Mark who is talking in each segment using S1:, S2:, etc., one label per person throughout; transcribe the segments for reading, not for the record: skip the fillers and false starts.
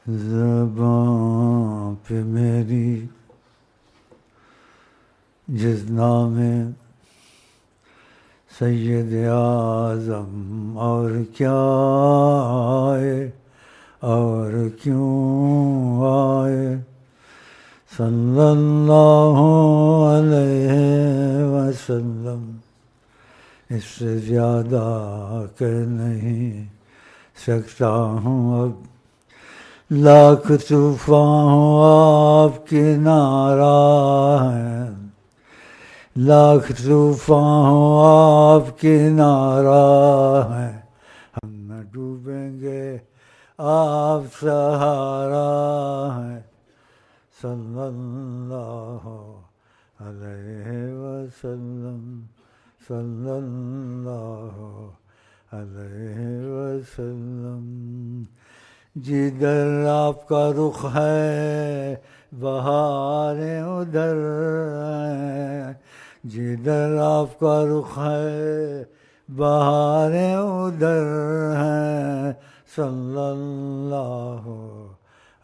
S1: زباں پہ میری جس نام سید اعظم اور کیا آئے اور کیوں آئے، صلی اللہ علیہ وسلم، اس سے زیادہ کہ نہیں سکتا ہوں اب، لاکھ طوفان ہو آپ کی نعرہ ہے، لاکھ طوفان ہو آپ کی نعرہ ہے، ہم نہ ڈوبیں گے آپ سہارا ہے، صلی اللہ علیہ وسلم، صلی اللہ علیہ وسلم۔ جدھر آپ کا رخ ہے بہاریں ادھر ہیں، جدھر آپ کا رخ ہے بہاریں ادھر ہیں، صلی اللہ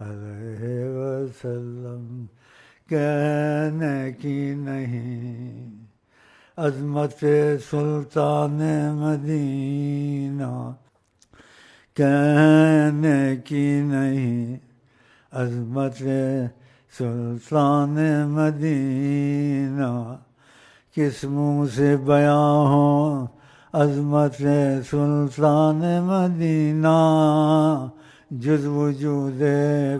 S1: علیہ وسلم۔ کہنے کی نہیں عظمت سلطان مدینہ، کہنے کی نہیں عظمت سلطان مدینہ، کس منہ سے بیاں ہو عظمت سلطان مدینہ، جز وجود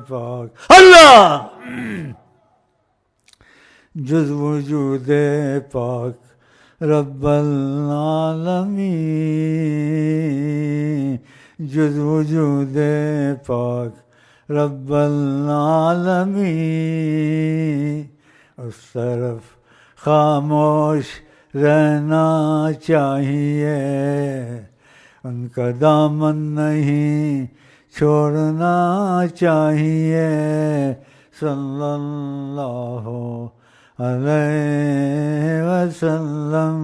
S1: پاک اللہ، جز وجود پاک رب العالمین، جز وجود پاک رب العالمین، اس طرف خاموش رہنا چاہیے، ان کا دامن نہیں چھوڑنا چاہیے، صلی اللہ علیہ وسلم،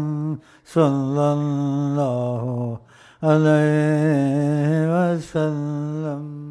S1: صلی اللہ علیہ وسلم۔